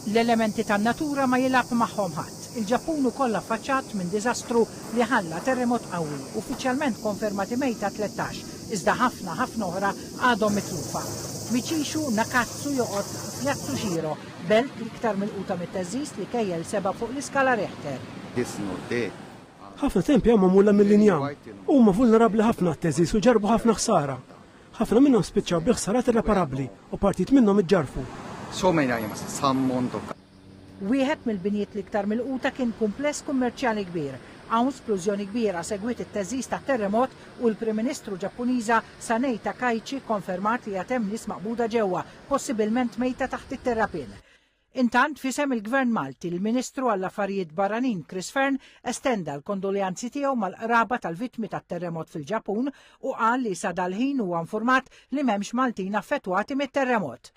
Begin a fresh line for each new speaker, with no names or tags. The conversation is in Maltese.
L-elementi tan-natura ma jilab magħhom ħadd. Il-Ġappun ukoll affaċċat minn diżastru li ħalla terremot qawwi, uffiċjalment konfermati mejta 13, iżda ħafna oħra għadhom mitlufa. Miċixu Nakatsu joqgħod f'Yatsushiro, belt iktar mill-quta mit-teżżis li kejjel 7 fuq l-iskala Richter.
Ħafna tempi hemm magħmula mill-linjam. Huma vulnerabbli ħafna t-teżżis u ġarbu ħafna ħsara. Ħafna minnhom spiċċaw bi ħsarat irreparabbli u partit minnhom iġġarfu.
Wieħed mill-binjiet l-iktar mill-quta kien kumpless kummerċjali kbir. Hawn splużjoni kbira segwit it-teżżis tat-terremot u l-Prim Ministru Ġappuniża Sanei Takaichi konfermat li hemm nies maqbuda ġewwa, possibilment mejta taħt it-terrapien. Intant fisem il-Gvern Malti, il-Ministru għall-Affarijiet Barranin Chris Fern estenda l-kondoljanzi tiegħu mal-qraba tal-vittmi tat-terremot fil-Ġappun u qal li sa dal-ħin huwa infurmat li m'hemmx Maltin affettwati mit-terremot.